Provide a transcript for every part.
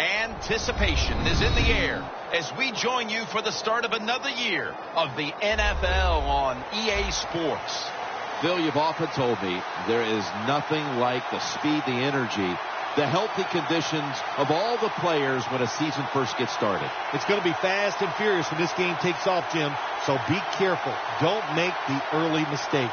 Anticipation is in the air as we join you for the start of another year of the NFL on EA Sports. Phil, you've often told me there is nothing like the speed, the energy, the healthy conditions of all the players when a season first gets started. It's going to be fast and furious when this game takes off, Jim. So be careful. Don't make the early mistake.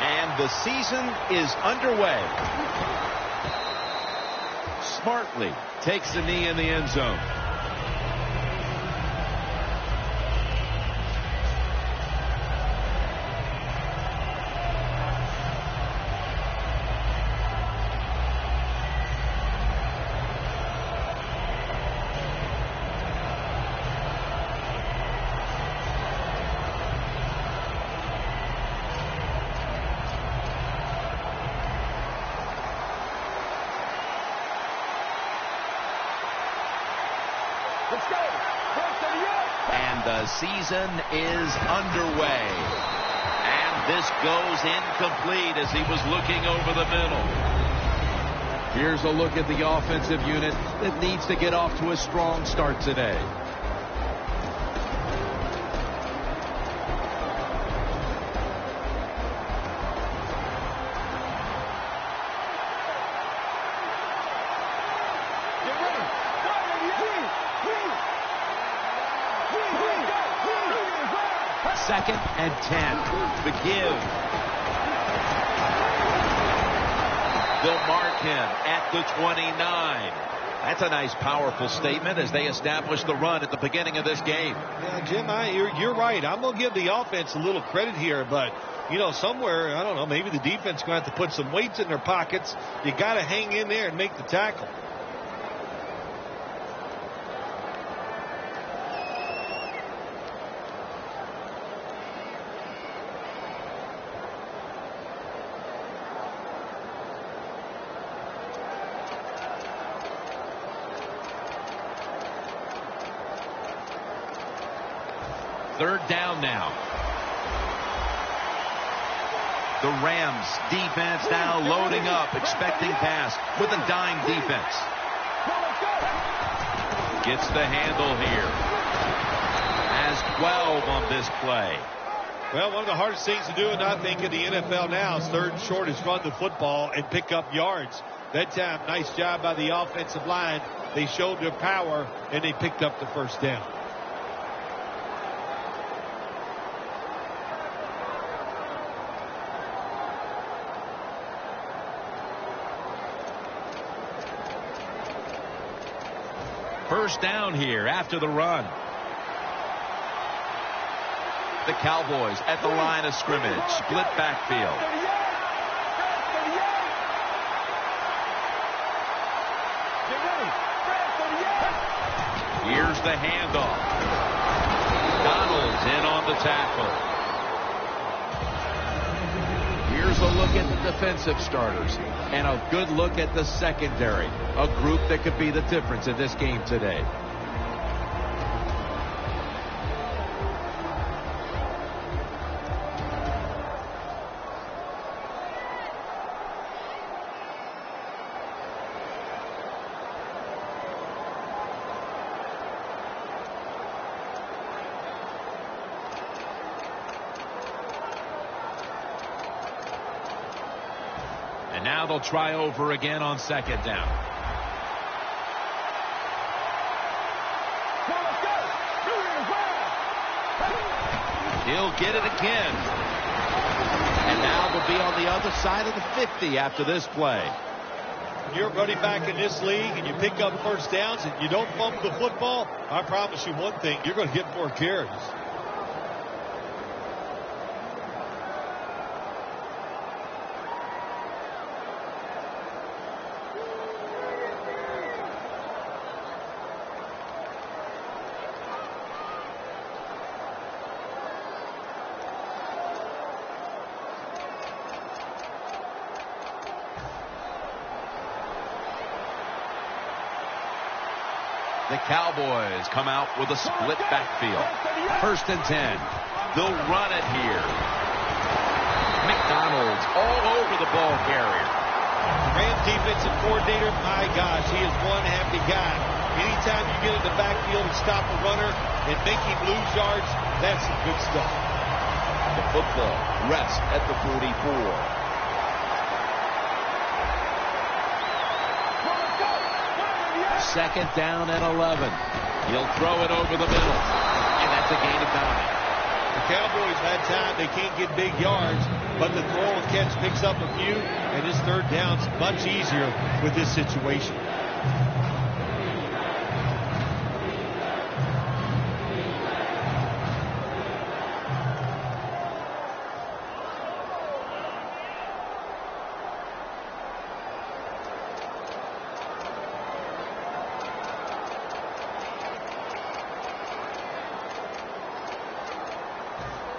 And the season is underway. Smartly takes the knee in the end zone. And the season is underway. And this goes incomplete as he was looking over the middle. Here's a look at the offensive unit that needs to get off to a strong start today. Second and 10. The give. They'll mark him at the 29. That's a nice, powerful statement as they establish the run at the beginning of this game. Yeah, Jim, you're right. I'm going to give the offense a little credit here, but, you know, somewhere, I don't know, maybe the defense is going to have to put some weights in their pockets. You got to hang in there and make the tackle. Third down now. The Rams defense now loading up, expecting pass with a dime defense. Gets the handle here. Has 12 on this play. Well, one of the hardest things to do, and I think, in the NFL now is third and short is run the football and pick up yards. That time, nice job by the offensive line. They showed their power, and they picked up the first down. First down here after the run. The Cowboys at the line of scrimmage. Split backfield. Here's the handoff. Donald's in on the tackle. Here's a look at the defensive starters and a good look at the secondary, a group that could be the difference in this game today. And now they'll try over again on second down. He'll get it again. And now they'll be on the other side of the 50 after this play. You're running back in this league and you pick up first downs and you don't bump the football, I promise you one thing, you're going to get more carries. The Cowboys come out with a split backfield. 1st and 10. They'll run it here. McDonald's all over the ball carrier. Rams defensive coordinator, my gosh, he is one happy guy. Anytime you get in the backfield and stop a runner and make him lose yards, that's some good stuff. The football rests at the 44. Second down and 11. He'll throw it over the middle. And that's a gain of 9. The Cowboys had time. They can't get big yards, but the throw and catch picks up a few, and his 3rd down's much easier with this situation.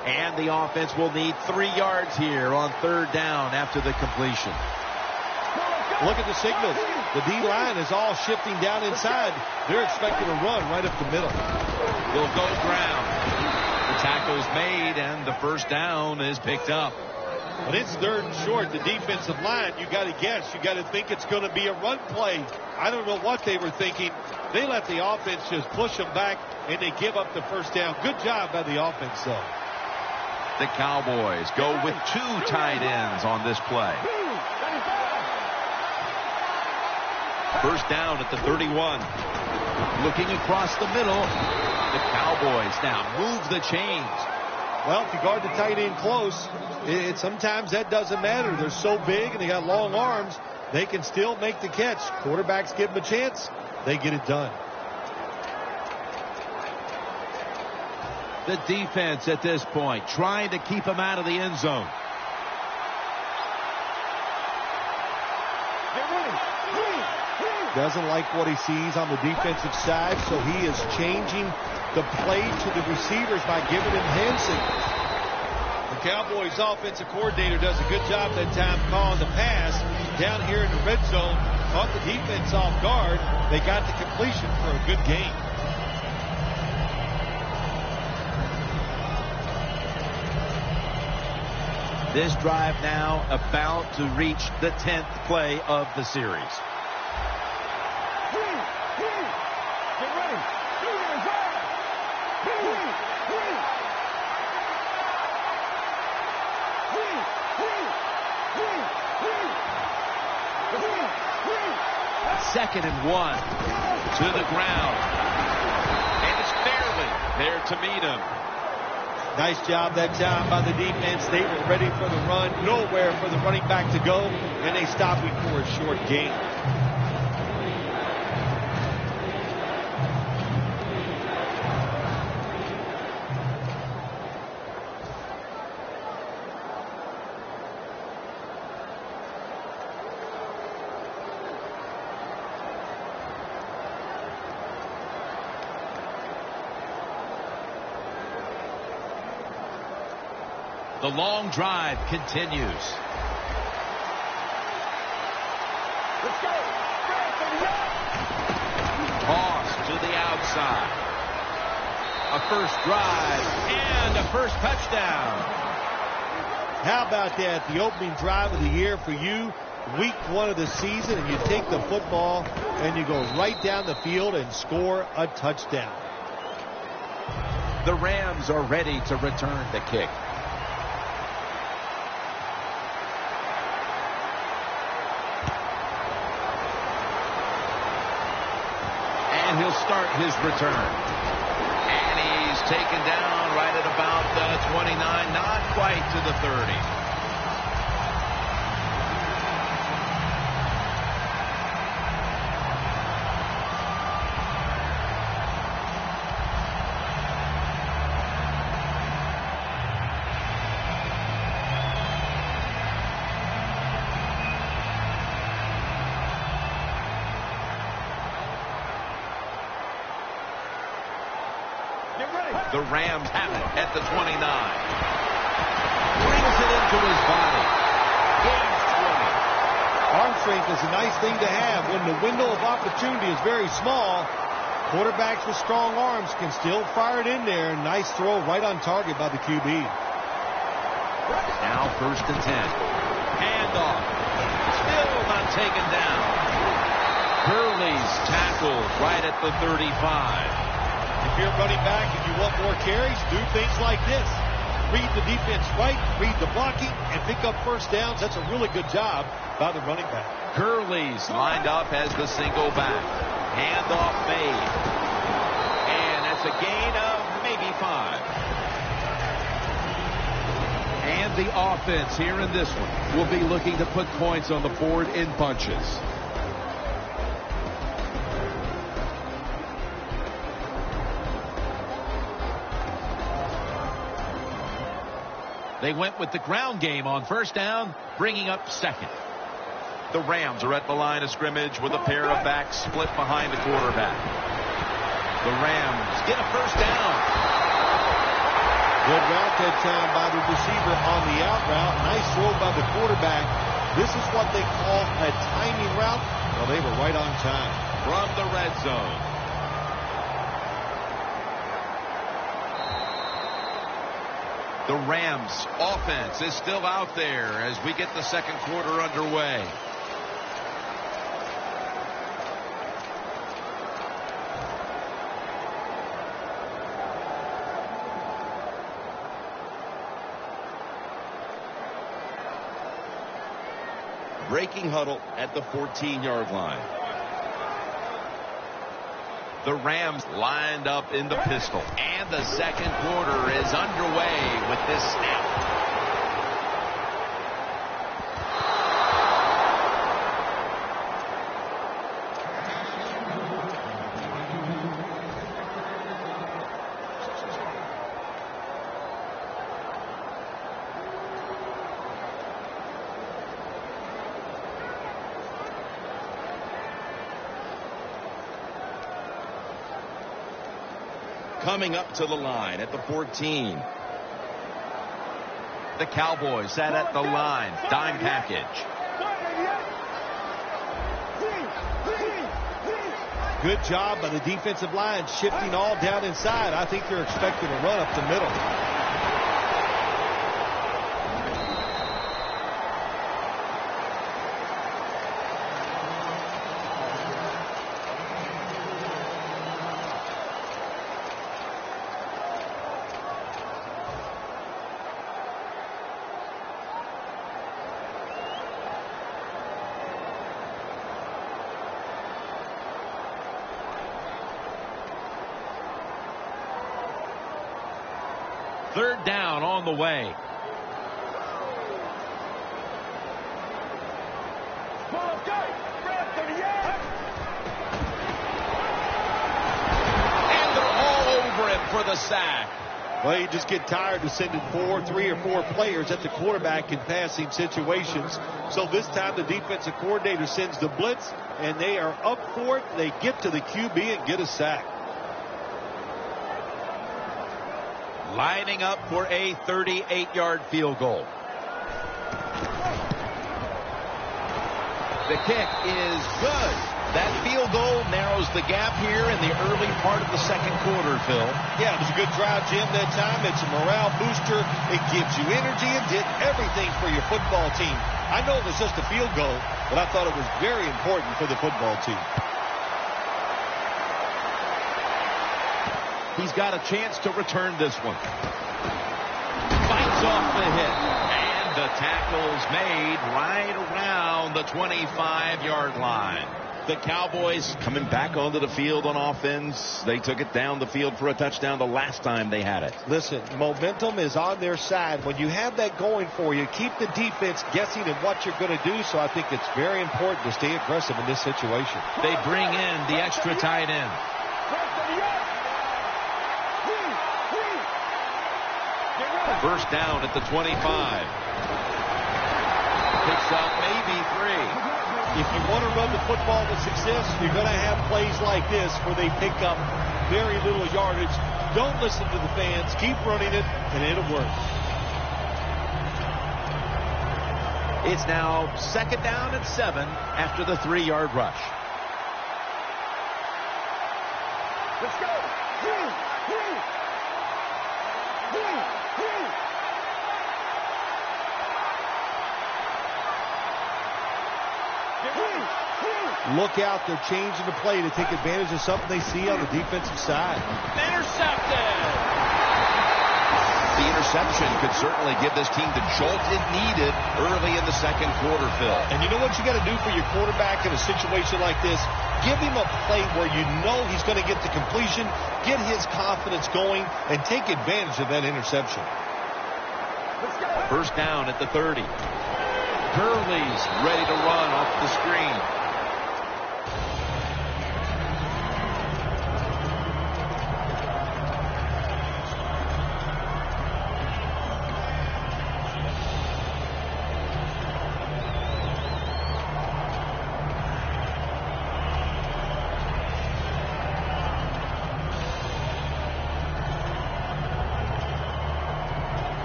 And the offense will need 3 yards here on 3rd down after the completion. Look at the signals. The D-line is all shifting down inside. They're expecting a run right up the middle. They'll go ground. The tackle's made, and the 1st down is picked up. When it's 3rd and short, the defensive line, you got to guess. You got to think it's going to be a run play. I don't know what they were thinking. They let the offense just push them back, and they give up the 1st down. Good job by the offense, though. The Cowboys go with 2 tight ends on this play. 1st down at the 31. Looking across the middle. The Cowboys now move the chains. Well, if you guard the tight end close, sometimes that doesn't matter. They're so big and they got long arms, they can still make the catch. Quarterbacks give them a chance. They get it done. The defense at this point trying to keep him out of the end zone. Doesn't like what he sees on the defensive side, so he is changing the play to the receivers by giving him hand signals. The Cowboys offensive coordinator does a good job that time calling the pass down here in the red zone. Caught the defense off guard. They got the completion for a good game. This drive now about to reach the 10th play of the series. Second and 1 to the ground. And it's barely there to meet him. Nice job that time by the defense. They were ready for the run. Nowhere for the running back to go. And they stopped him for a short gain. The long drive continues. Toss to the outside. A first drive and a first touchdown. How about that? The opening drive of the year for you. Week 1 of the season, and you take the football and you go right down the field and score a touchdown. The Rams are ready to return the kick. And he'll start his return. And he's taken down right at about the 29, not quite to the 30. The Rams have it at the 29. Brings it into his body. Gains 20. Arm strength is a nice thing to have when the window of opportunity is very small. Quarterbacks with strong arms can still fire it in there. Nice throw right on target by the QB. Now 1st and 10. Handoff. Still not taken down. Gurley's tackled right at the 35. If you're running back and you want more carries, do things like this. Read the defense right, read the blocking, and pick up first downs. That's a really good job by the running back. Gurley's lined up as the single back. Handoff made. And that's a gain of maybe 5. And the offense here in this one will be looking to put points on the board in bunches. They went with the ground game on 1st down, bringing up 2nd. The Rams are at the line of scrimmage with a pair of backs split behind the quarterback. The Rams get a 1st down. Good route that time by the receiver on the out route. Nice throw by the quarterback. This is what they call a timing route. Well, they were right on time. From the red zone. The Rams offense is still out there as we get the 2nd quarter underway. Breaking huddle at the 14-yard line. The Rams lined up in the pistol. And the 2nd quarter is underway with this snap. Coming up to the line at the 14. The Cowboys sat at the line. Dime package. Good job by the defensive line shifting all down inside. I think they're expecting a run up the middle. Third down on the way. And they're all over him for the sack. Well, you just get tired of sending 3 or 4 players at the quarterback in passing situations. So this time the defensive coordinator sends the blitz, and they are up for it. They get to the QB and get a sack. Lining up for a 38-yard field goal. The kick is good. That field goal narrows the gap here in the early part of the 2nd quarter, Phil. Yeah, it was a good drive, Jim, that time. It's a morale booster. It gives you energy and did everything for your football team. I know it was just a field goal, but I thought it was very important for the football team. He's got a chance to return this one. Fights off the hit. And the tackle's made right around the 25-yard line. The Cowboys coming back onto the field on offense. They took it down the field for a touchdown the last time they had it. Listen, momentum is on their side. When you have that going for you, keep the defense guessing at what you're going to do. So I think it's very important to stay aggressive in this situation. They bring in the extra tight end. First down at the 25. Picks up maybe 3. If you want to run the football with success, you're going to have plays like this where they pick up very little yardage. Don't listen to the fans. Keep running it, and it'll work. It's now 2nd down and 7 after the 3-yard rush. Let's go. Look out, they're changing the play to take advantage of something they see on the defensive side. Intercepted. The interception could certainly give this team the jolt it needed early in the second quarter, Phil. And you know what you got to do for your quarterback in a situation like this? Give him a play where you know he's going to get the completion, get his confidence going, and take advantage of that interception. First down at the 30. Gurley's ready to run off the screen.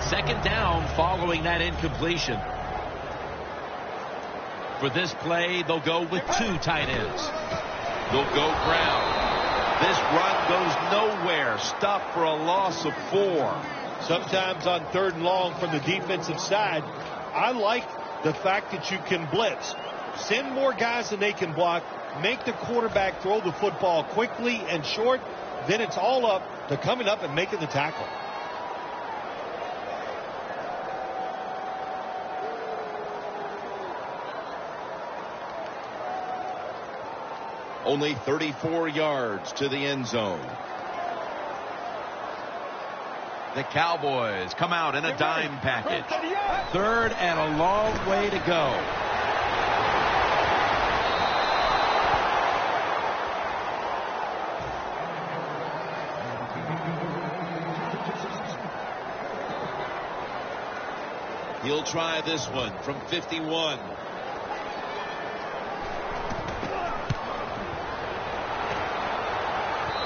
Second down following that incompletion. For this play, they'll go with two tight ends. They'll go ground. This run goes nowhere. Stopped for a loss of 4. Sometimes on third and long from the defensive side, I like the fact that you can blitz. Send more guys than they can block. Make the quarterback throw the football quickly and short. Then it's all up to coming up and making the tackle. Only 34 yards to the end zone. The Cowboys come out in a dime package. Third and a long way to go. He'll try this one from 51.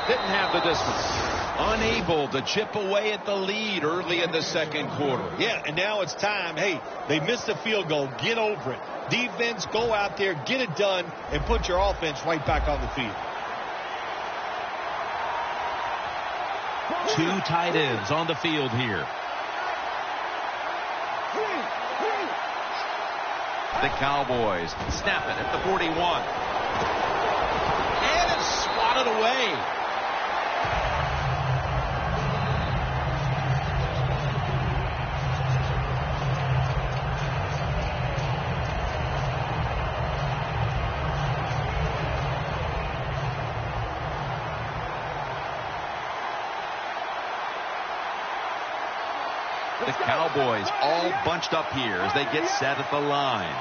Didn't have the distance. Unable to chip away at the lead early in the second quarter. Yeah, and now it's time. Hey, they missed the field goal. Get over it. Defense, go out there, get it done, and put your offense right back on the field. Two tight ends on the field here. The Cowboys snap it at the 41. And it's swatted away. The Cowboys all bunched up here as they get set at the line.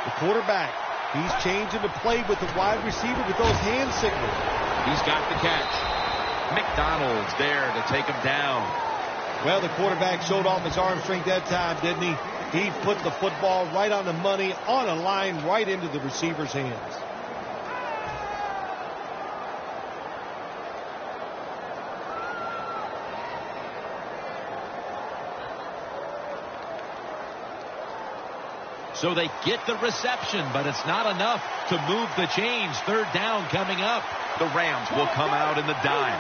The quarterback, he's changing the play with the wide receiver with those hand signals. He's got the catch. McDonald's there to take him down. Well, the quarterback showed off his arm strength that time, didn't he? He put the football right on the money, on a line, right into the receiver's hands. So they get the reception, but it's not enough to move the chains. Third down coming up. The Rams will come out in the dime.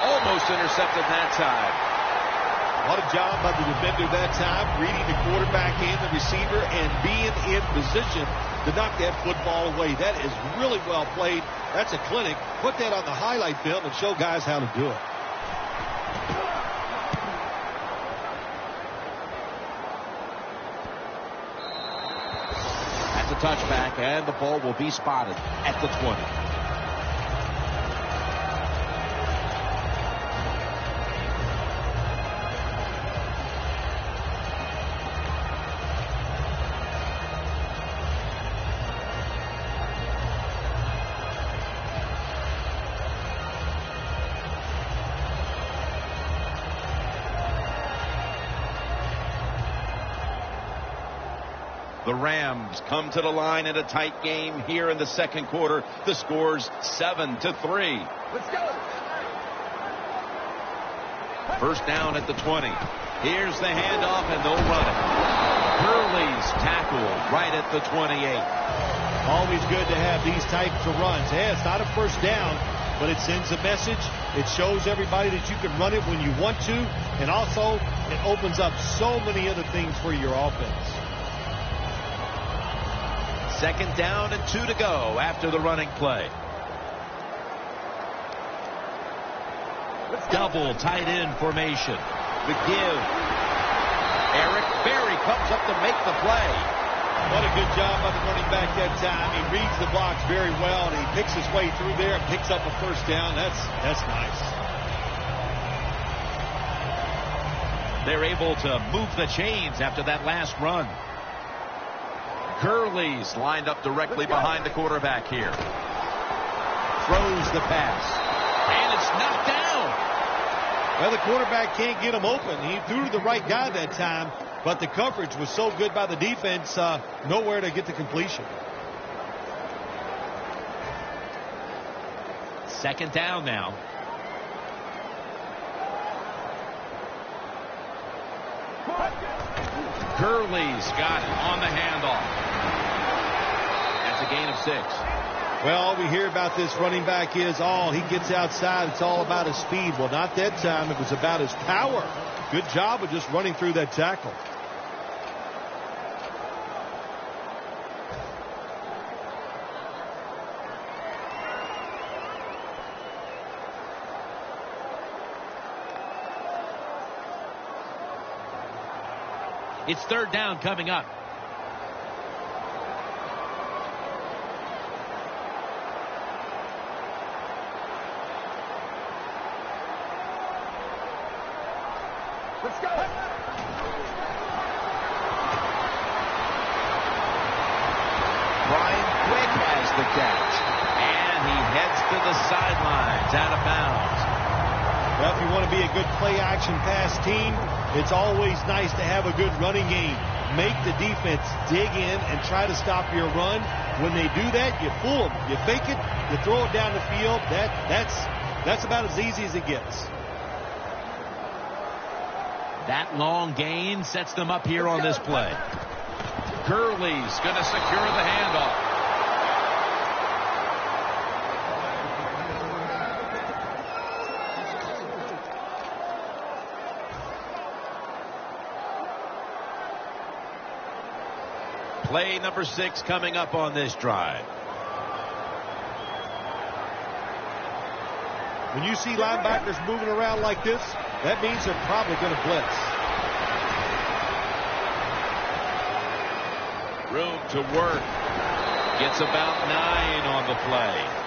Almost intercepted that time. What a job by the defender that time, reading the quarterback and the receiver and being in position to knock that football away. That is really well played. That's a clinic. Put that on the highlight film and show guys how to do it. That's a touchback, and the ball will be spotted at the 20. The Rams come to the line in a tight game here in the second quarter. The score's 7-3. Let's go. First down at the 20. Here's the handoff, and they'll run it. Gurley's tackled right at the 28. Always good to have these types of runs. Yeah, it's not a first down, but it sends a message. It shows everybody that you can run it when you want to, and also it opens up so many other things for your offense. Second down and 2 to go after the running play. Double tight end formation. The give. Eric Berry comes up to make the play. What a good job by the running back that time. He reads the blocks very well, and he picks his way through there and picks up a first down. That's nice. They're able to move the chains after that last run. Gurley's lined up directly behind the quarterback here. Throws the pass. And it's knocked down. Well, the quarterback can't get him open. He threw to the right guy that time, but the coverage was so good by the defense, nowhere to get the completion. Second down now. Gurley's got it on the handoff. That's a gain of 6. Well, all we hear about this running back is, he gets outside. It's all about his speed. Well, not that time. It was about his power. Good job of just running through that tackle. It's third down coming up. Let's go. Brian Quick has the catch. And he heads to the sidelines out of bounds. Well, if you want to be a good play-action pass team, it's always nice to have a good running game. Make the defense dig in and try to stop your run. When they do that, you fool them. You fake it, you throw it down the field. That's about as easy as it gets. That long gain sets them up here on this play. Gurley's going to secure the handoff. Play number 6 coming up on this drive. When you see linebackers moving around like this, that means they're probably going to blitz. Room to work. Gets about 9 on the play.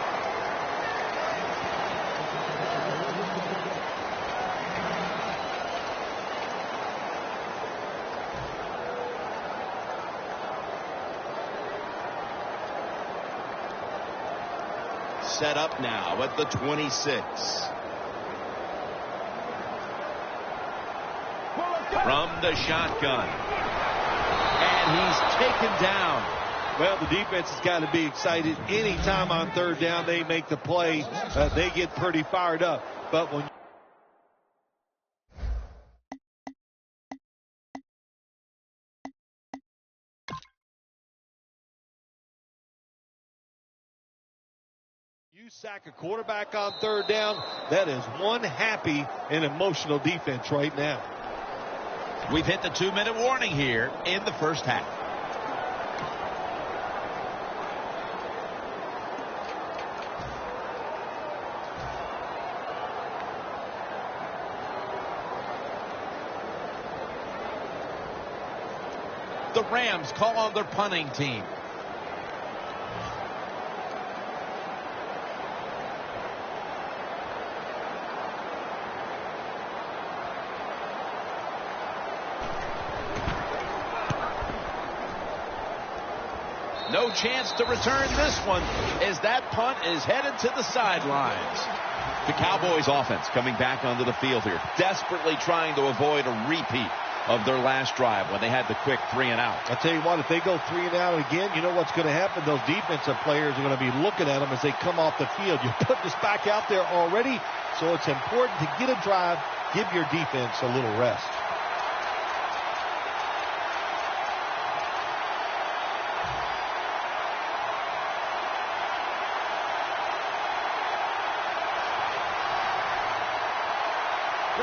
Set up now at the 26. From the shotgun. And he's taken down. Well, the defense has got to be excited. Anytime on third down they make the play, they get pretty fired up. But when you sack a quarterback on third down, that is one happy and emotional defense right now. We've hit the 2-minute warning here in the first half. The Rams call on their punting team. No chance to return this one as that punt is headed to the sidelines. The Cowboys offense coming back onto the field here, desperately trying to avoid a repeat of their last drive when they had the quick 3-and-out. I'll tell you what, if they go 3-and-out again, you know what's going to happen? Those defensive players are going to be looking at them as they come off the field. You put this back out there already, so it's important to get a drive, give your defense a little rest.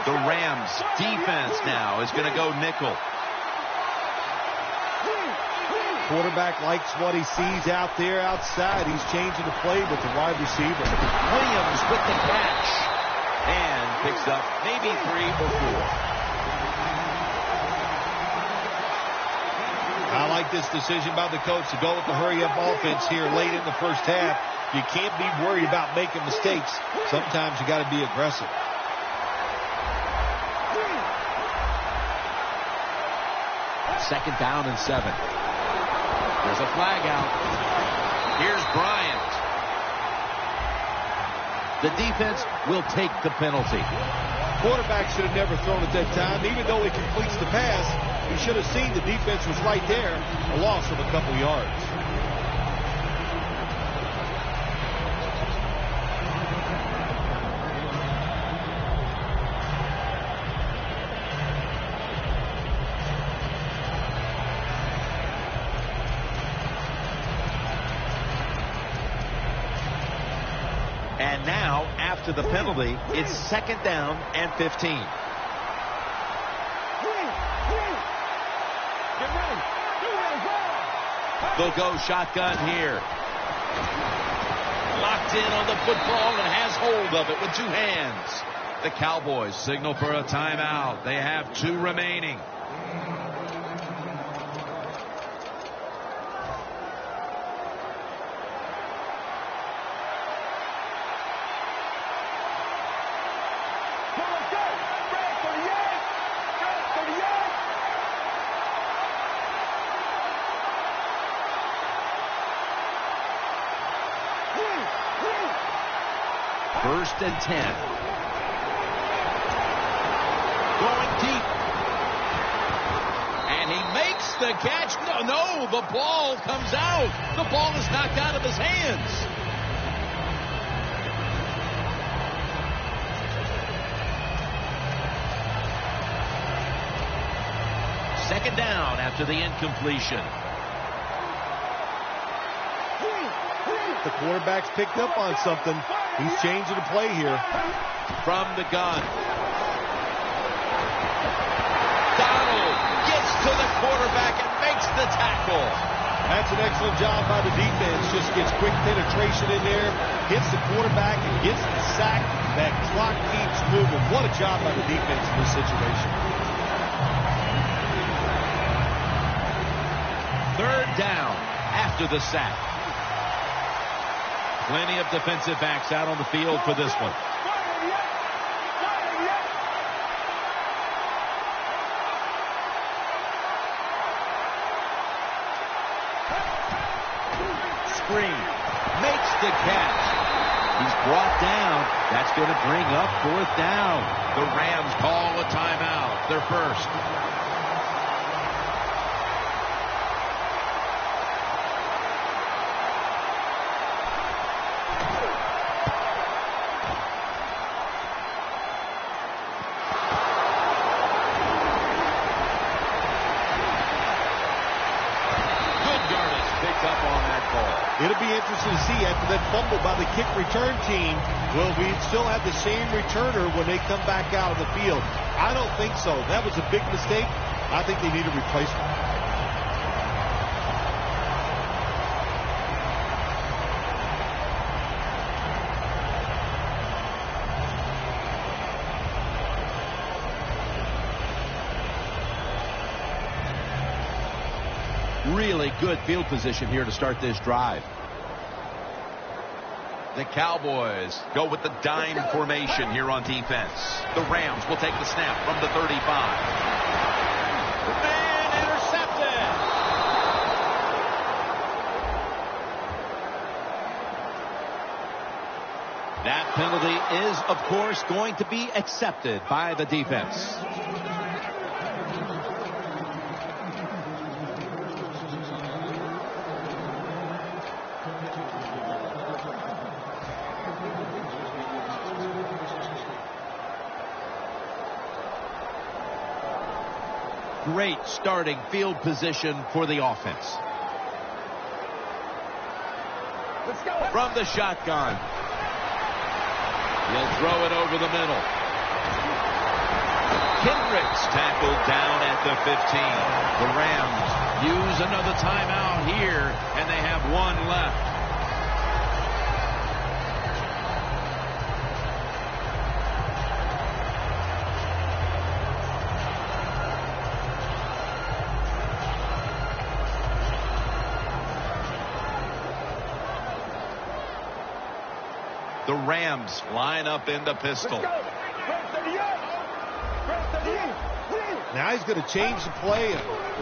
The Rams defense now is going to go nickel. Quarterback likes what he sees out there outside. He's changing the play with the wide receiver. Williams with the catch and picks up maybe 3 or 4. I like this decision by the coach to go with the hurry-up offense here late in the first half. You can't be worried about making mistakes. Sometimes you got to be aggressive. Second down and 7. There's a flag out. Here's Bryant. The defense will take the penalty. Quarterback should have never thrown at that time. Even though he completes the pass, he should have seen the defense was right there. A loss of a couple yards. And now, after the penalty, it's second down and 15. They'll go shotgun here. Locked in on the football and has hold of it with 2 hands. The Cowboys signal for a timeout. They have 2 remaining. First and 10. Going deep. And he makes the catch. No, the ball comes out. The ball is knocked out of his hands. Second down after the incompletion. The quarterback's picked up on something. He's changing the play here. From the gun. Donald gets to the quarterback and makes the tackle. That's an excellent job by the defense. Just gets quick penetration in there, hits the quarterback, and gets the sack. That clock keeps moving. What a job by the defense in this situation. Third down after the sack. Plenty of defensive backs out on the field for this one. Screen. Makes the catch. He's brought down. That's going to bring up 4th down. The Rams call a timeout. Their first. It'll be interesting to see after that fumble by the kick return team. Will we still have the same returner when they come back out on the field? I don't think so. That was a big mistake. I think they need a replacement. Really good field position here to start this drive. The Cowboys go with the dime formation here on defense. The Rams will take the snap from the 35. And intercepted. That penalty is, of course, going to be accepted by the defense. great starting field position for the offense. Let's go. From the shotgun. He'll throw it over the middle. Kendricks tackled down at the 15. The Rams use another timeout here, and they have one left. The Rams line up in the pistol. Now he's going to change the play.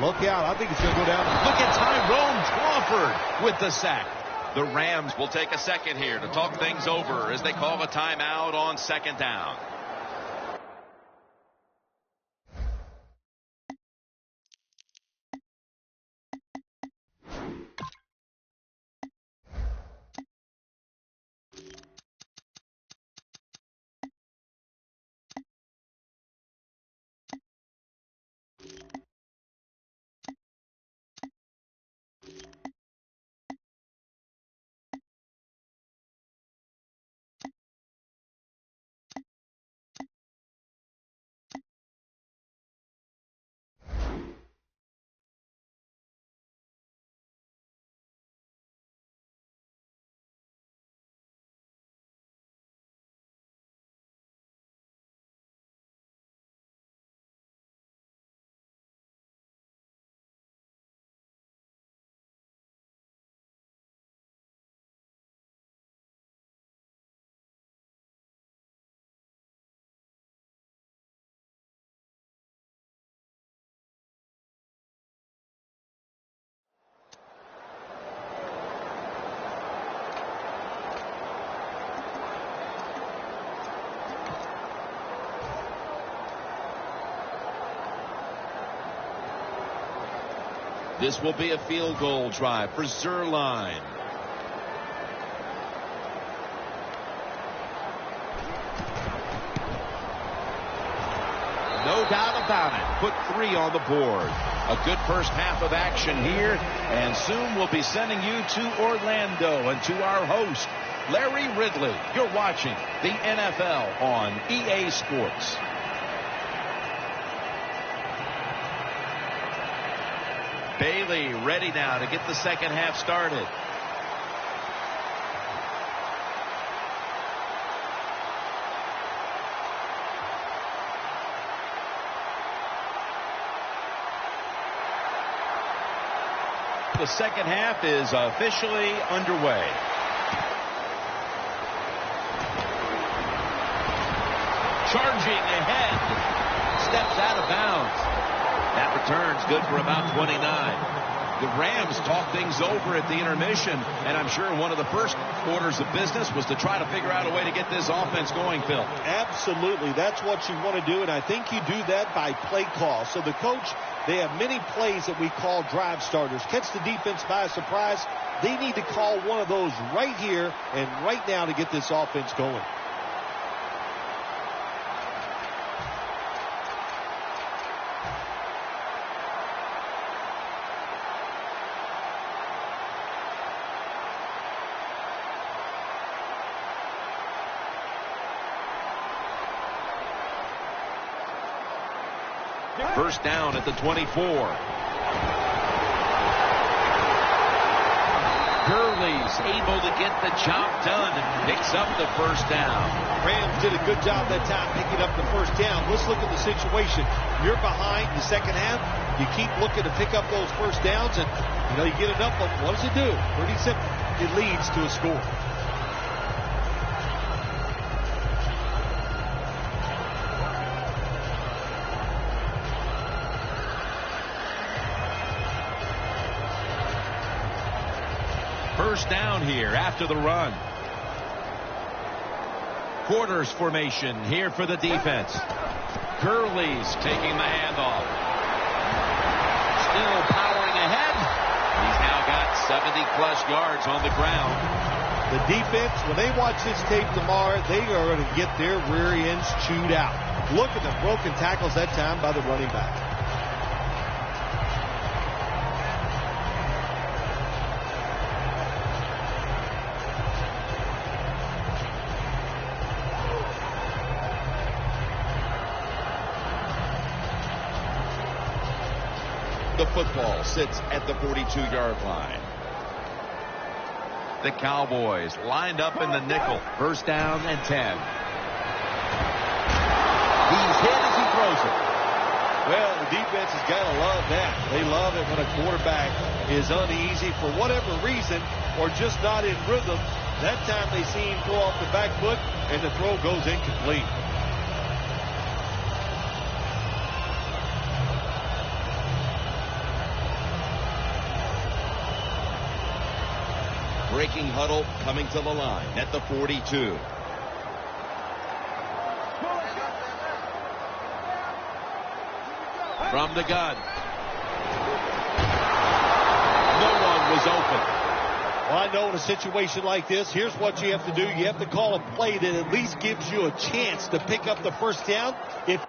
Look out. I think it's going to go down. Look at Tyrone Crawford with the sack. The Rams will take a second here to talk things over as they call a timeout on second down. This will be a field goal try for Zerline. No doubt about it. Put 3 on the board. A good first half of action here. And soon we'll be sending you to Orlando and to our host, Larry Ridley. You're watching the NFL on EA Sports. Bailey ready now to get the second half started. The second half is officially underway. Charging ahead. Steps out of bounds. That return's good for about 29. The Rams talked things over at the intermission, and I'm sure one of the first orders of business was to try to figure out a way to get this offense going, Phil. Absolutely. That's what you want to do, and I think you do that by play call. So the coach, they have many plays that we call drive starters. Catch the defense by surprise. They need to call one of those right here and right now to get this offense going. First down at the 24. Gurley's able to get the job done and picks up the first down. Rams did a good job that time picking up the first down. Let's look at the situation. You're behind in the second half. You keep looking to pick up those first downs, and you get enough of them. What does it do? Pretty simple. It leads to a score. First down here after the run. Quarters formation here for the defense. Gurley's taking the handoff. Still powering ahead. He's now got 70-plus yards on the ground. The defense, when they watch this tape tomorrow, they are going to get their rear ends chewed out. Look at the broken tackles that time by the running back. The football sits at the 42-yard line. The Cowboys lined up in the nickel. First down and 10. He's hit as he throws it. Well, the defense has got to love that. They love it when a quarterback is uneasy for whatever reason or just not in rhythm. That time they see him throw off the back foot and the throw goes incomplete. Breaking huddle coming to the line at the 42. From the gun. No one was open. Well, I know in a situation like this, here's what you have to do. You have to call a play that at least gives you a chance to pick up the first down. If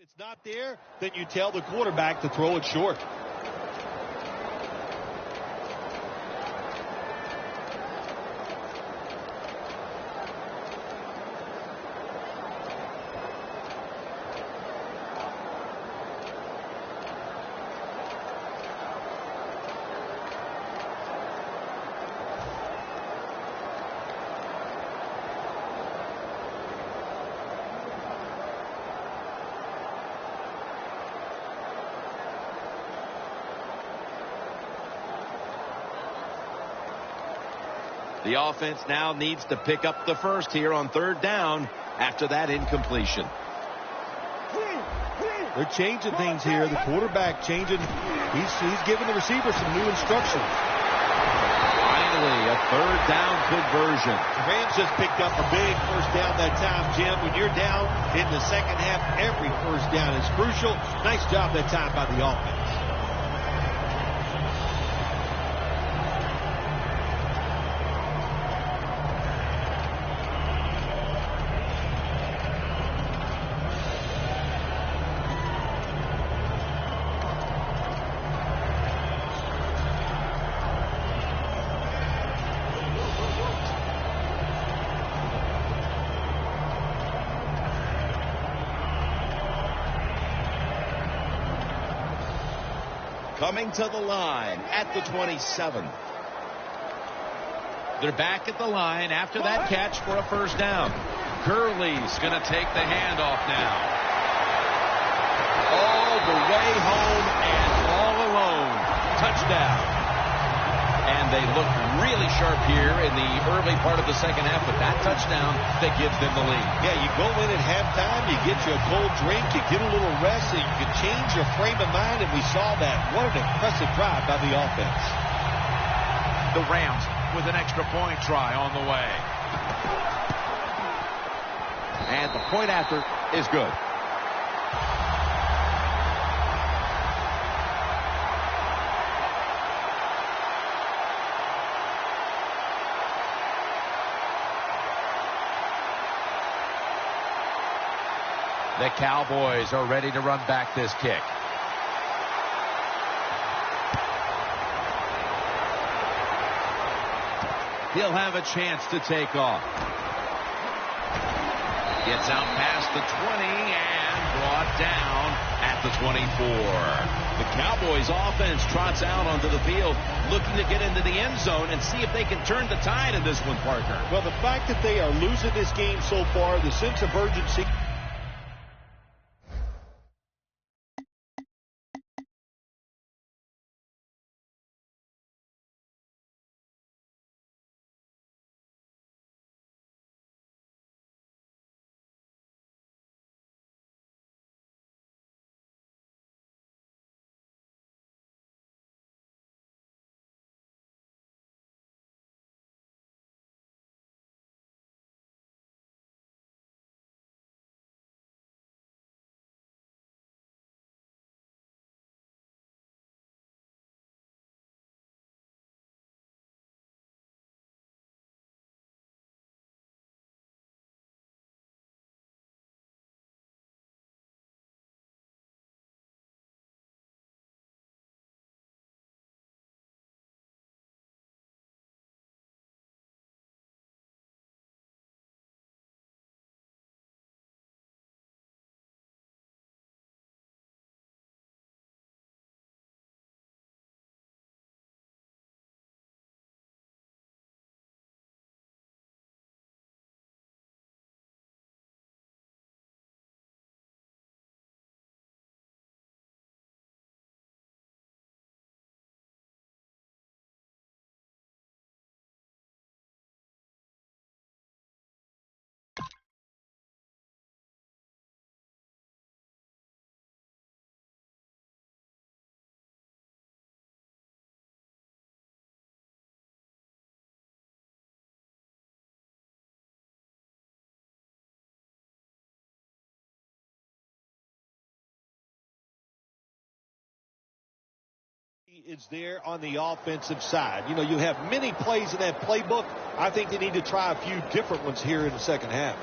it's not there, then you tell the quarterback to throw it short. The offense now needs to pick up the first here on third down after that incompletion. They're changing things here. The quarterback changing. He's giving the receiver some new instructions. Finally, a third down conversion. The Rams just picked up a big first down that time, Jim. When you're down in the second half, every first down is crucial. Nice job that time by the offense. Coming to the line at the 27. They're back at the line after that catch for a first down. Gurley's going to take the handoff now. All the way home and all alone. Touchdown. And they look really sharp here in the early part of the second half, but that touchdown that gives them the lead. Yeah, you go in at halftime, you get you a cold drink, you get a little rest, and you can change your frame of mind, and we saw that. What an impressive drive by the offense. The Rams with an extra point try on the way. And the point after is good. The Cowboys are ready to run back this kick. He'll have a chance to take off. Gets out past the 20 and brought down at the 24. The Cowboys offense trots out onto the field looking to get into the end zone and see if they can turn the tide in this one, Parker. Well, the fact that they are losing this game so far, the sense of urgency Is there on the offensive side. You know, you have many plays in that playbook. I think they need to try a few different ones here in the second half.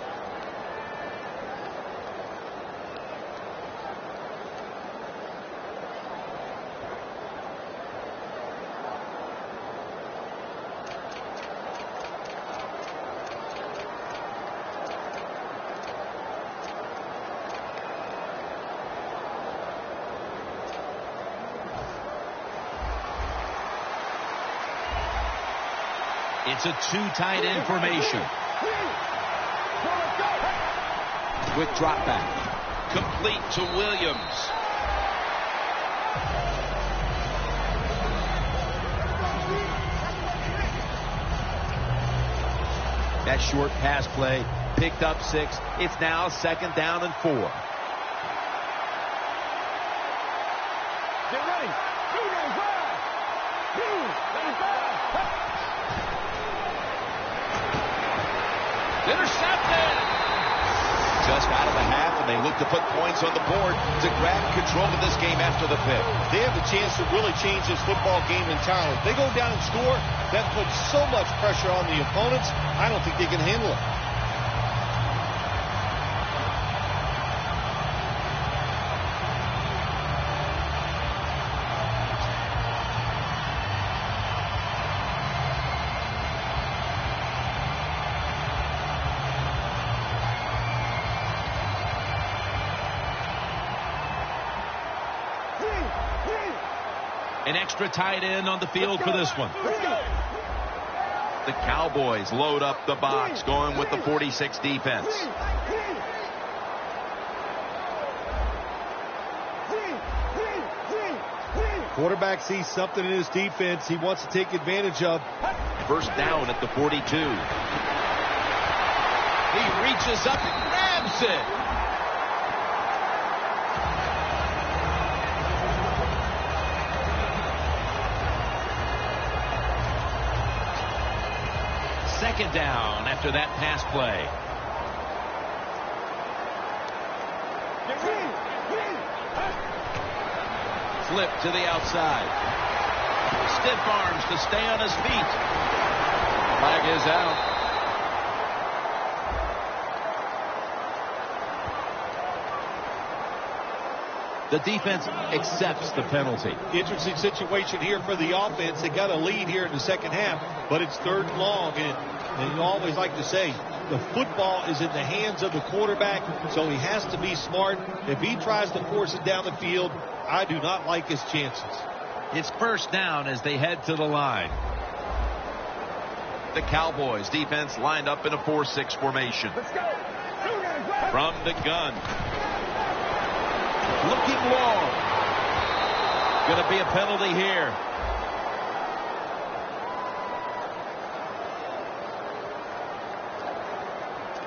It's a two tight end formation. Quick drop back. Complete to Williams. That short pass play picked up 6. It's now 2nd down and 4. Get ready. 2-5. Intercepted! Just out of the half, and they look to put points on the board to grab control of this game after the pick. They have the chance to really change this football game entirely. If they go down and score, that puts so much pressure on the opponents, I don't think they can handle it. An extra tight end on the field for this one. The Cowboys load up the box, going with the 46 defense. Quarterback sees something in his defense he wants to take advantage of. First down at the 42. He reaches up and grabs it. Second down after that pass play. Flip to the outside. Stiff arms to stay on his feet. Flag is out. The defense accepts the penalty. Interesting situation here for the offense. They got a lead here in the second half, but it's 3rd and long. And you always like to say, the football is in the hands of the quarterback, so he has to be smart. If he tries to force it down the field, I do not like his chances. It's first down as they head to the line. The Cowboys defense lined up in a 4-6 formation. From the gun. Looking long. Going to be a penalty here.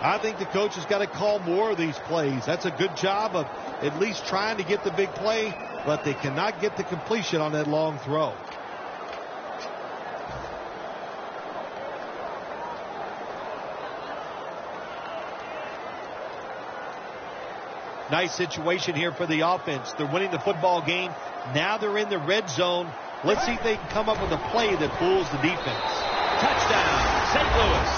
I think the coach has got to call more of these plays. That's a good job of at least trying to get the big play, but they cannot get the completion on that long throw. Nice situation here for the offense. They're winning the football game. Now they're in the red zone. Let's see if they can come up with a play that fools the defense. Touchdown, St. Louis.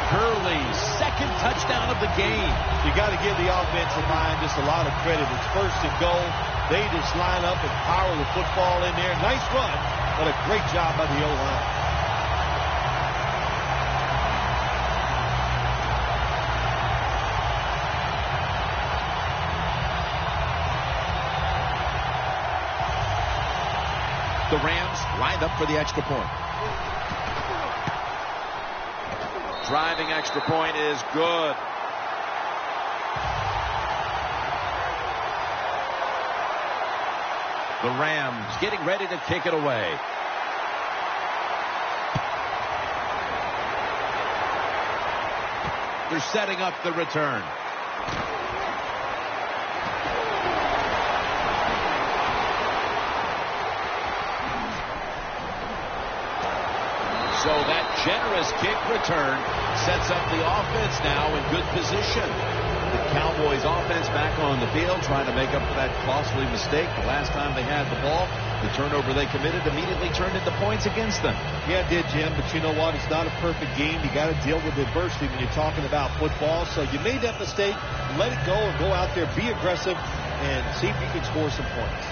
Hurley's 2nd touchdown of the game. You got to give the offensive line just a lot of credit. It's 1st and goal. They just line up and power the football in there. Nice run, but a great job by the O-line. The Rams lined up for the extra point. Driving extra point is good. The Rams getting ready to kick it away. They're setting up the return. So that generous kick return sets up the offense now in good position. The Cowboys offense back on the field trying to make up for that costly mistake the last time they had the ball. The turnover they committed immediately turned into points against them. Yeah, it did, Jim, but you know what? It's not a perfect game. You got to deal with adversity when you're talking about football. So you made that mistake, let it go, and go out there, be aggressive, and see if you can score some points.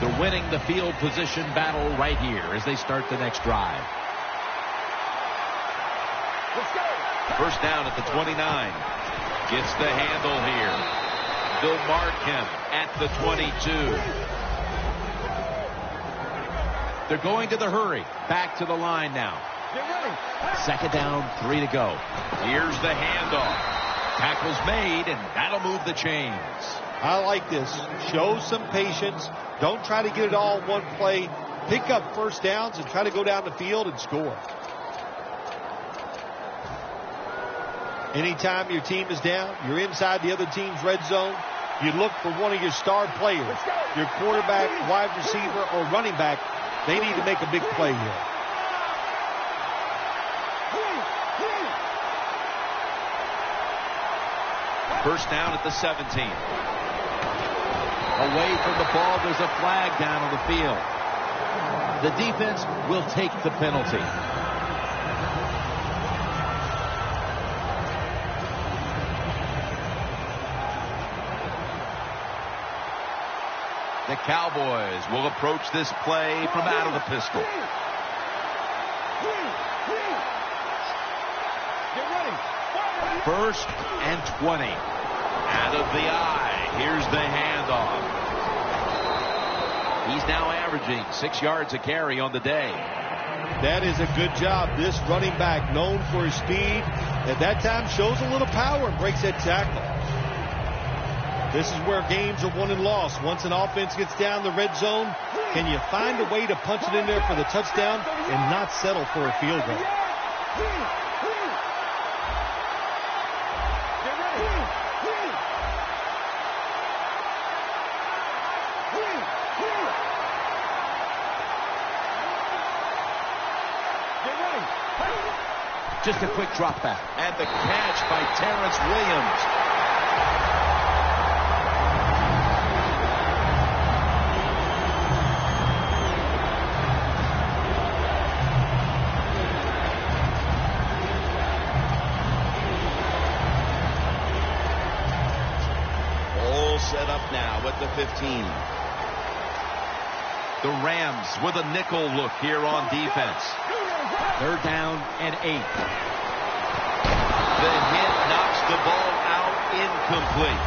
They're winning the field position battle right here as they start the next drive. First down at the 29. Gets the handle here. They'll mark him at the 22. They're going to the hurry. Back to the line now. Second down, 3 to go. Here's the handoff. Tackle's made, and that'll move the chains. I like this. Show some patience. Don't try to get it all in one play. Pick up first downs and try to go down the field and score. Anytime your team is down, you're inside the other team's red zone, you look for one of your star players, your quarterback, wide receiver, or running back. They need to make a big play here. First down at the 17. Away from the ball, there's a flag down on the field. The defense will take the penalty. The Cowboys will approach this play from out of the pistol. First and 20. Out of the eye. Here's the handoff. He's now averaging 6 yards a carry on the day. That is a good job. This running back, known for his speed, at that time shows a little power and breaks that tackle. This is where games are won and lost. Once an offense gets down the red zone, can you find a way to punch it in there for the touchdown and not settle for a field goal? Just a quick drop back. And the catch by Terrence Williams. All set up now at the 15. The Rams with a nickel look here on defense. Third down and 8. The hit knocks the ball out incomplete.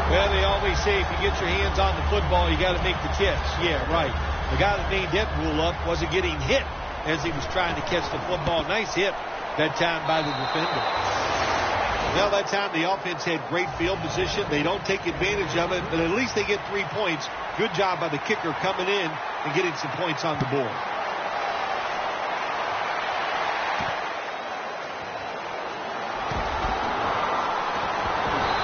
Well, they always say if you get your hands on the football, you got to make the catch. Yeah, right. The guy that made that rule up wasn't getting hit as he was trying to catch the football. Nice hit that time by the defender. Well, that time the offense had great field position. They don't take advantage of it, but at least they get 3 points. Good job by the kicker coming in and getting some points on the board.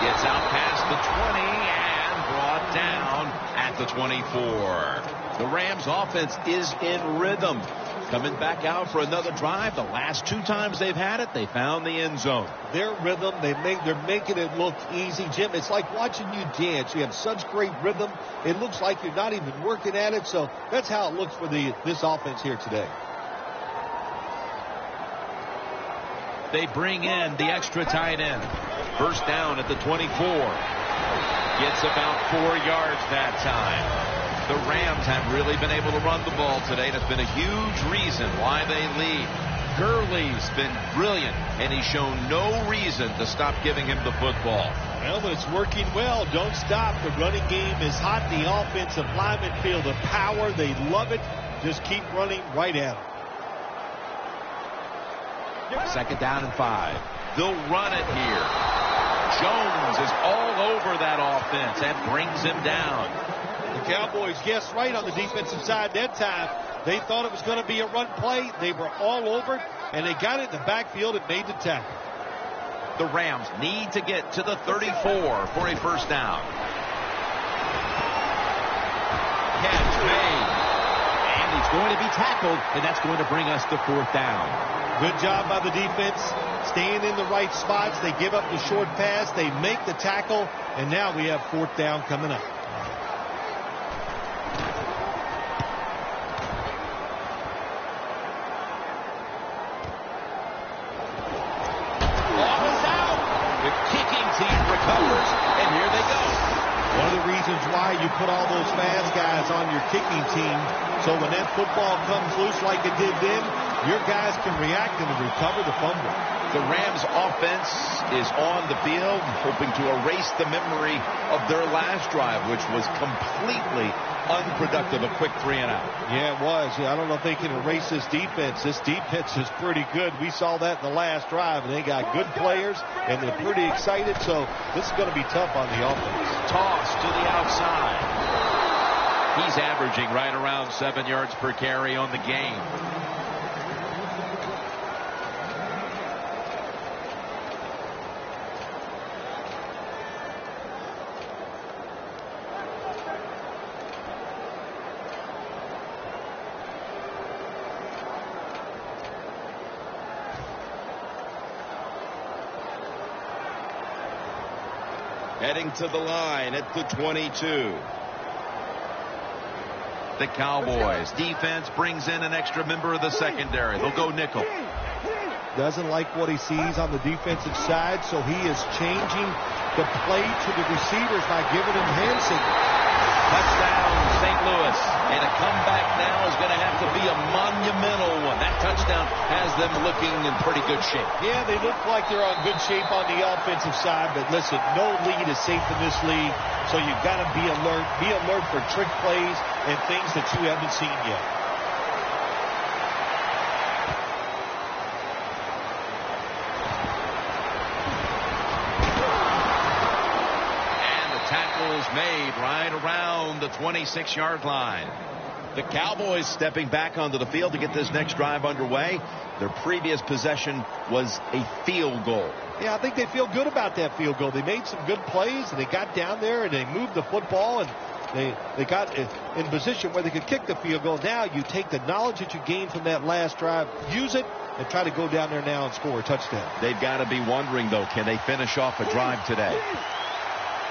Gets out past the 20 and brought down at the 24. The Rams offense is in rhythm. Coming back out for another drive. The last 2 times they've had it, they found the end zone. Their rhythm, they're making it look easy, Jim. It's like watching you dance. You have such great rhythm. It looks like you're not even working at it. So that's how it looks for this offense here today. They bring in the extra tight end. First down at the 24. Gets about 4 yards that time. The Rams have really been able to run the ball today. That's been a huge reason why they lead. Gurley's been brilliant, and he's shown no reason to stop giving him the football. Well, but it's working well. Don't stop. The running game is hot. The offensive linemen feel the power. They love it. Just keep running right at them. Second down and 5. They'll run it here. Jones is all over that offense and brings him down. The Cowboys guessed right on the defensive side that time. They thought it was going to be a run play. They were all over it, and they got it in the backfield and made the tackle. The Rams need to get to the 34 for a first down. Catch made. And he's going to be tackled, and that's going to bring us to 4th down. Good job by the defense, staying in the right spots. They give up the short pass. They make the tackle, and now we have 4th down coming up. Ball is out. The kicking team recovers, and here they go. One of the reasons why you put all those fast guys on your kicking team, so when that football comes loose like it did then, your guys can react and recover the fumble. The Rams offense is on the field, hoping to erase the memory of their last drive, which was completely unproductive, a quick 3-and-out. Yeah, it was. I don't know if they can erase this defense. This defense is pretty good. We saw that in the last drive, and they got good players, and they're pretty excited, so this is going to be tough on the offense. Toss to the outside. He's averaging right around 7 yards per carry on the game. Heading to the line at the 22. The Cowboys defense brings in an extra member of the secondary. They'll go nickel. Doesn't like what he sees on the defensive side, so he is changing the play to the receivers by giving him hand signals. Touchdown, St. Louis. And a comeback now is going to have to be a monumental one. That touchdown has them looking in pretty good shape. Yeah, they look like they're on good shape on the offensive side, but listen, no lead is safe in this league, so you've got to be alert. Be alert for trick plays and things that you haven't seen yet. Tackles made right around the 26-yard line. The Cowboys stepping back onto the field to get this next drive underway. Their previous possession was a field goal. Yeah, I think they feel good about that field goal. They made some good plays, and they got down there, and they moved the football, and they got in position where they could kick the field goal. Now you take the knowledge that you gained from that last drive, use it, and try to go down there now and score a touchdown. They've got to be wondering, though, can they finish off a drive today?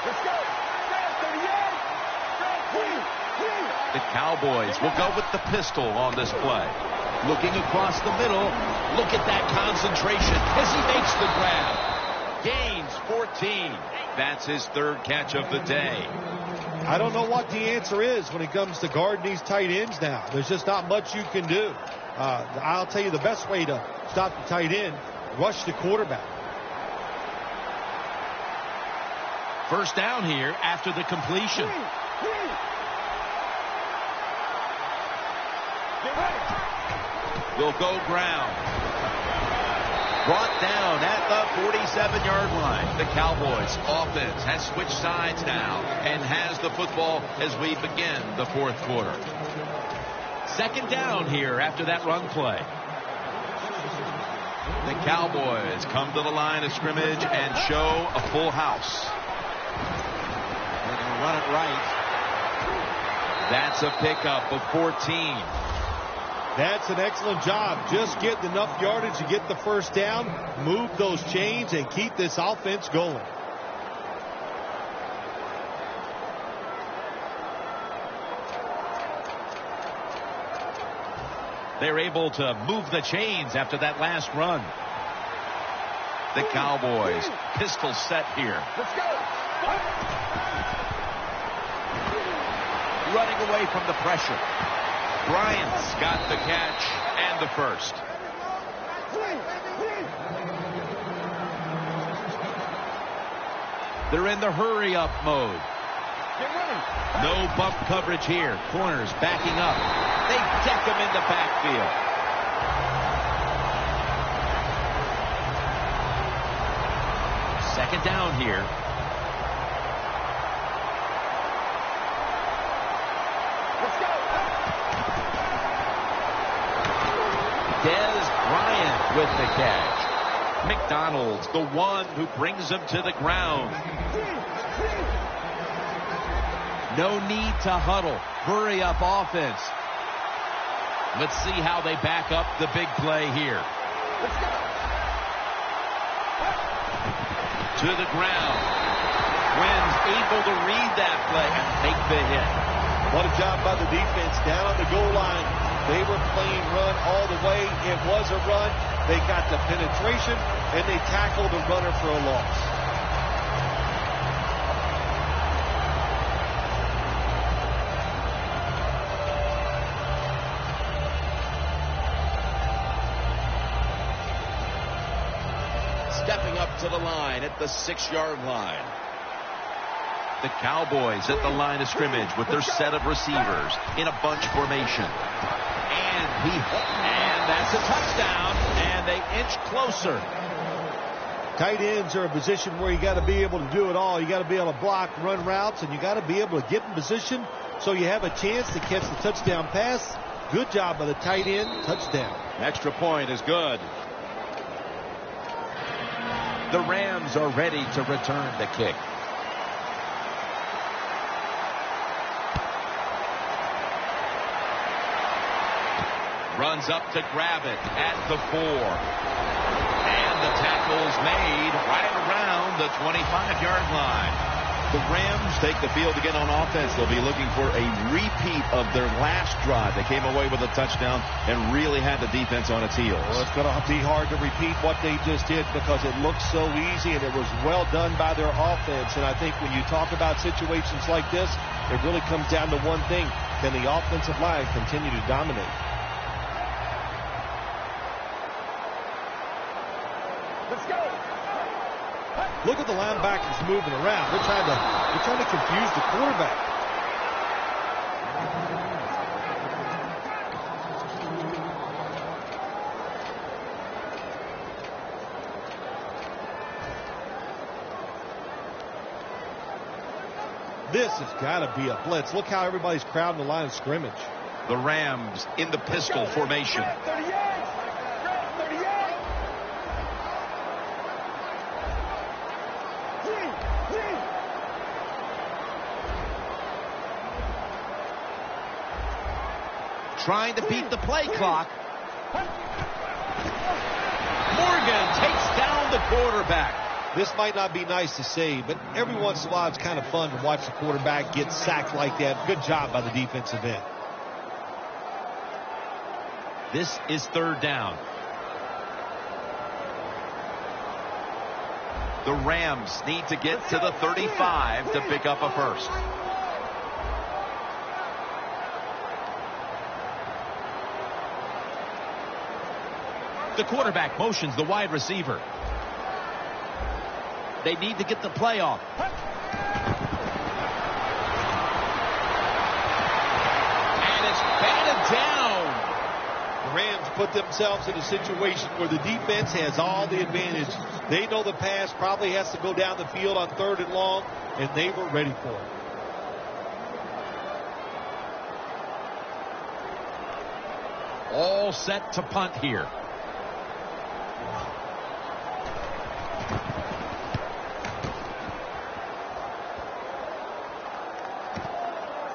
Let's go. The Cowboys will go with the pistol on this play. Looking across the middle. Look at that concentration as he makes the grab. Gains 14. That's his 3rd catch of the day. I don't know what the answer is when it comes to guarding these tight ends now. There's just not much you can do. I'll tell you the best way to stop the tight end, rush the quarterback. First down here after the completion. Will go ground. Brought down at the 47-yard line. The Cowboys offense has switched sides now and has the football as we begin the 4th quarter. 2nd down here after that run play. The Cowboys come to the line of scrimmage and show a full house. They're going to run it right. That's a pickup of 14. That's an excellent job. Just getting enough yardage to get the first down, move those chains, and keep this offense going. They're able to move the chains after that last run. The Cowboys pistol set here. Let's go. Running away from the pressure. Bryant's got the catch and the first. They're in the hurry-up mode. No bump coverage here. Corners backing up. They deck him in the backfield. Second down here. Bryant with the catch. McDonald's the one who brings him to the ground. No need to huddle. Hurry up offense. Let's see how they back up the big play here. Let's go. To the ground. Quinn's able to read that play and make the hit. What a job by the defense down on the goal line. They were playing run all the way. It was a run. They got the penetration, and they tackled the runner for a loss. Stepping up to the line at the 6-yard line. The Cowboys at the line of scrimmage with their set of receivers in a bunch formation. And that's a touchdown, and they inch closer. Tight ends are a position where you got to be able to do it all. You got to be able to block, run routes, and you got to be able to get in position so you have a chance to catch the touchdown pass. Good job by the tight end. Touchdown. Extra point is good. The Rams are ready to return the kick. Runs up to grab it at the 4. And the tackle's made right around the 25-yard line. The Rams take the field again on offense. They'll be looking for a repeat of their last drive. They came away with a touchdown and really had the defense on its heels. Well, it's going to be hard to repeat what they just did because it looked so easy and it was well done by their offense. And I think when you talk about situations like this, it really comes down to one thing. Can the offensive line continue to dominate? Let's go. Look at the linebackers moving around. They're trying to confuse the quarterback. This has got to be a blitz. Look how everybody's crowding the line of scrimmage. The Rams in the pistol formation. 30 yards. 30 yards. Trying to beat the play clock. Morgan takes down the quarterback. This might not be nice to say, but every once in a while it's kind of fun to watch the quarterback get sacked like that. Good job by the defensive end. This is 3rd down. The Rams need to get to the 35 to pick up a first. The quarterback motions the wide receiver. They need to get the play off. And it's batted down. The Rams put themselves in a situation where the defense has all the advantage. They know the pass probably has to go down the field on 3rd and long, and they were ready for it. All set to punt here.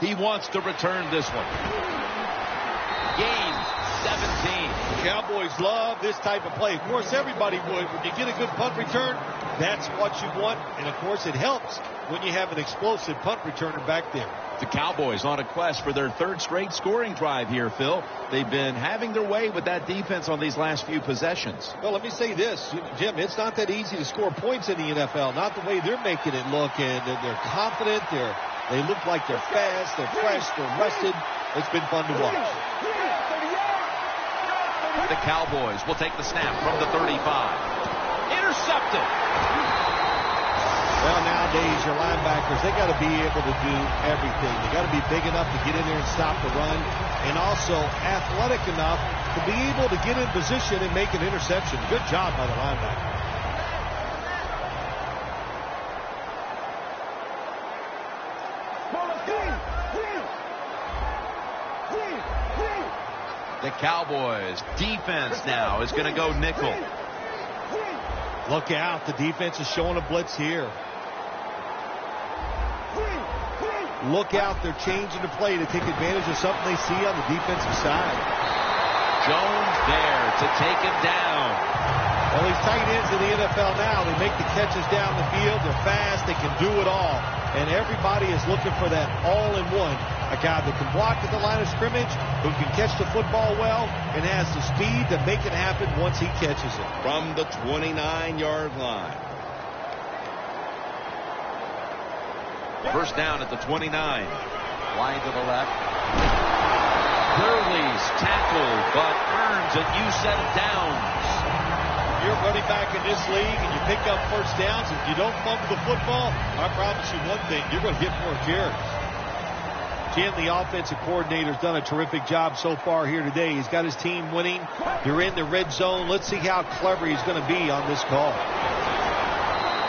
He wants to return this one. Gain 17. The Cowboys love this type of play. Of course, everybody would. When you get a good punt return, that's what you want. And, of course, it helps when you have an explosive punt returner back there. The Cowboys on a quest for their 3rd straight scoring drive here, Phil. They've been having their way with that defense on these last few possessions. Well, let me say this, Jim, it's not that easy to score points in the NFL. Not the way they're making it look. And they're confident. They look like they're fast, they're fresh, they're rested. It's been fun to watch. The Cowboys will take the snap from the 35. Intercepted. Well, nowadays, your linebackers, they got to be able to do everything. They got to be big enough to get in there and stop the run, and also athletic enough to be able to get in position and make an interception. Good job by the linebacker. The Cowboys defense now is going to go nickel. Look out. The defense is showing a blitz here. Look out. They're changing the play to take advantage of something they see on the defensive side. Jones there to take him down. Well, these tight ends in the NFL now, they make the catches down the field. They're fast. They can do it all. And everybody is looking for that all-in-one. A guy that can block at the line of scrimmage, who can catch the football well, and has the speed to make it happen once he catches it. From the 29-yard line. First down at the 29. Wide to the left. Gurley's tackled, but earns a new set of downs. You're running back in this league and you pick up first downs. If you don't fumble the football, I promise you one thing, you're going to get more carries. Jim, the offensive coordinator's done a terrific job so far here today. He's got his team winning. They're in the red zone. Let's see how clever he's going to be on this call.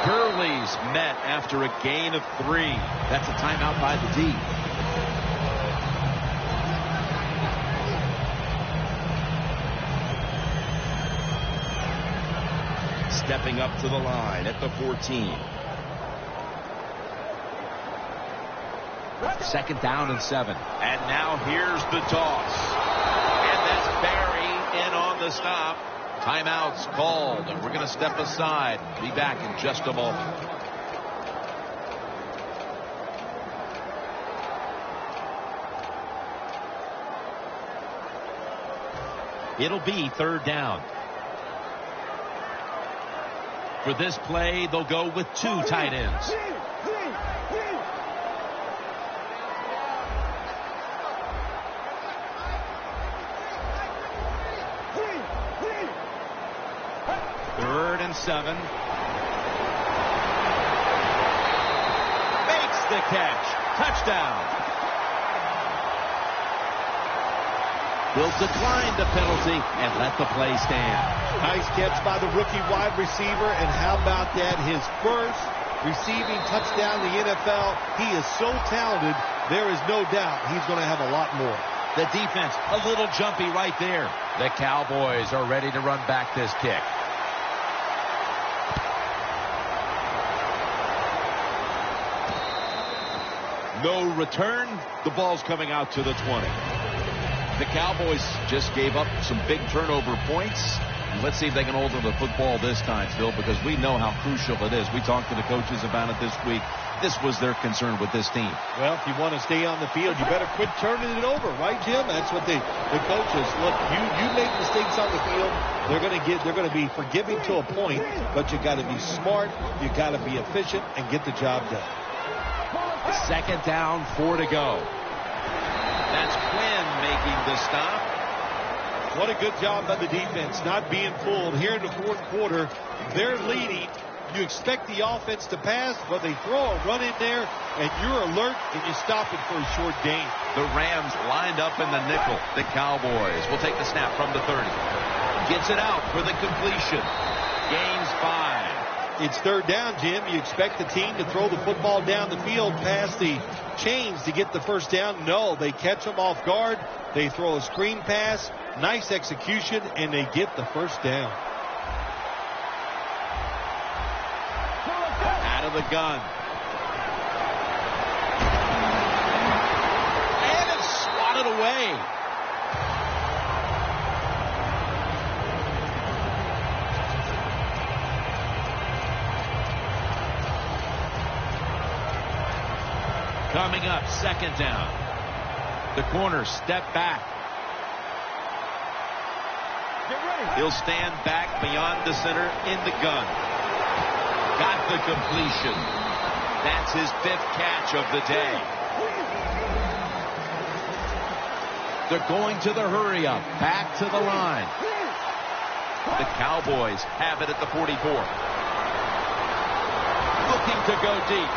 Gurley's met after a gain of 3. That's a timeout by the D. Stepping up to the line at the 14. Second down and 7. And now here's the toss. And that's Barry in on the stop. Timeout's called, and we're going to step aside. Be back in just a moment. It'll be third down. For this play, they'll go with 2 tight ends. Third and 7. Makes the catch. Touchdown. Will decline the penalty and let the play stand. Nice catch by the rookie wide receiver. And how about that? His first receiving touchdown in the NFL. He is so talented, there is no doubt he's going to have a lot more. The defense a little jumpy right there. The Cowboys are ready to run back this kick. No return. The ball's coming out to the 20. The Cowboys just gave up some big turnover points. Let's see if they can hold on to the football this time, Phil, because we know how crucial it is. We talked to the coaches about it this week. This was their concern with this team. Well, if you want to stay on the field, you better quit turning it over, right, Jim? That's what the coaches look. You make mistakes on the field, they're going to be forgiving to a point, but you got to be smart, you got to be efficient, and get the job done. Second down, 4 to go. That's Quinn making the stop. What a good job by the defense, not being fooled. Here in the fourth quarter, they're leading. You expect the offense to pass, but they throw a run in there, and you're alert, and you stop it for a short gain. The Rams lined up in the nickel. The Cowboys will take the snap from the 30. Gets it out for the completion. Gains 5. It's third down, Jim. You expect the team to throw the football down the field past the chains to get the first down. No, they catch them off guard. They throw a screen pass. Nice execution, and they get the first down. Out of the gun. And it's swatted away. Coming up, second down. The corner step back. He'll stand back beyond the center in the gun. Got the completion. That's his 5th catch of the day. They're going to the hurry up. Back to the line. The Cowboys have it at the 44. Looking to go deep.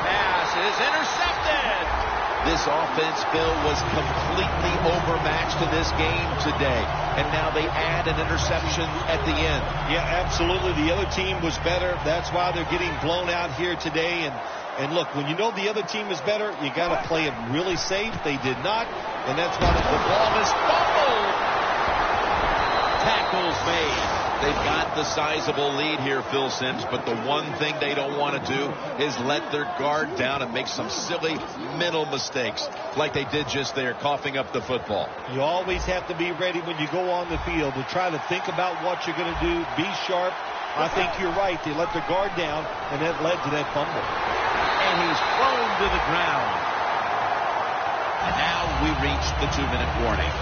Pass is intercepted. This offense, Phil, was completely overmatched in this game today. And now they add an interception at the end. Yeah, absolutely. The other team was better. That's why they're getting blown out here today. And look, when you know the other team is better, you got to play it really safe. They did not. And that's why the ball is fumbled. Tackles made. They've got the sizable lead here, Phil Simms, but the one thing they don't want to do is let their guard down and make some silly mental mistakes like they did just there, coughing up the football. You always have to be ready when you go on the field to try to think about what you're going to do, be sharp. I think you're right. They let their guard down, and that led to that fumble. And he's thrown to the ground. And now we reach the 2-minute warning.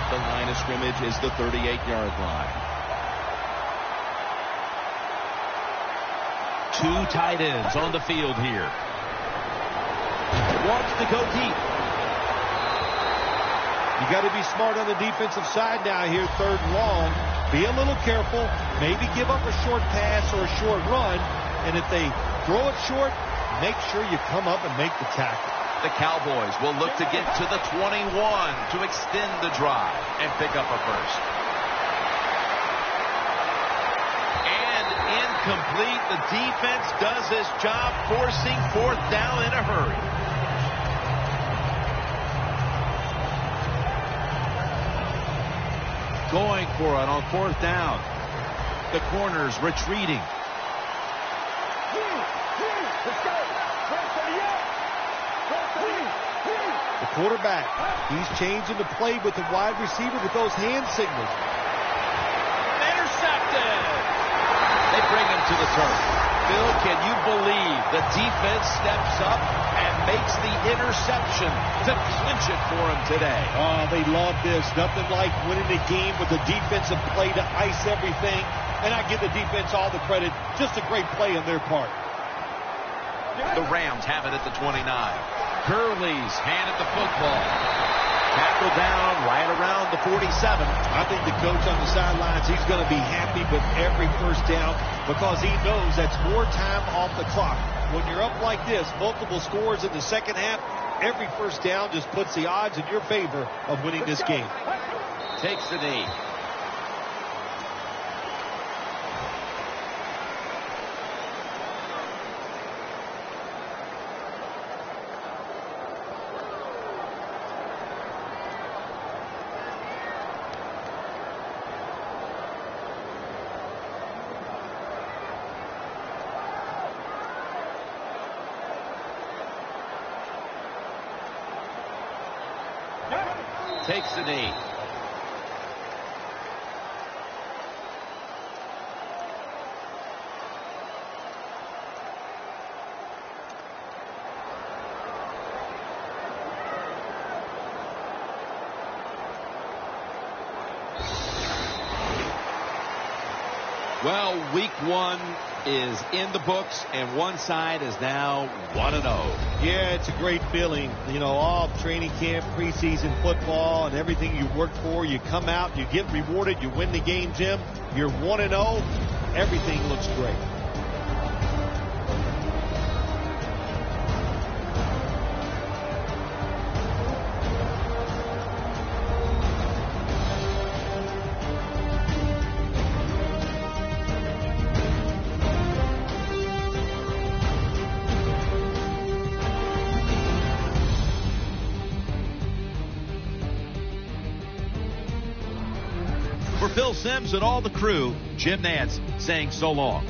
The line of scrimmage is the 38-yard line. Two tight ends on the field here. Wants to go deep. You got to be smart on the defensive side now here, 3rd and long. Be a little careful. Maybe give up a short pass or a short run. And if they throw it short, make sure you come up and make the tackle. The Cowboys will look to get to the 21 to extend the drive and pick up a first. And incomplete. The defense does its job, forcing 4th down in a hurry. Going for it on 4th down. The corners retreating. Let's go. The quarterback, he's changing the play with the wide receiver with those hand signals. Intercepted. They bring him to the turf. Bill, can you believe the defense steps up and makes the interception to clinch it for him today? Oh, they love this. Nothing like winning the game with the defensive play to ice everything. And I give the defense all the credit. Just a great play on their part. The Rams have it at the 29. Gurley's handed the football. Tackled down right around the 47. I think the coach on the sidelines, he's going to be happy with every first down because he knows that's more time off the clock. When you're up like this, multiple scores in the second half, every first down just puts the odds in your favor of winning this game. Takes the knee. Takes the knee. Well, week 1 is in the books, and one side is now 1-0. Yeah, it's a great feeling. You know, all training camp, preseason football, and everything you work for, you come out, you get rewarded, you win the game, Jim. You're 1-0. Everything looks great. For Phil Simms and all the crew, Jim Nantz saying so long.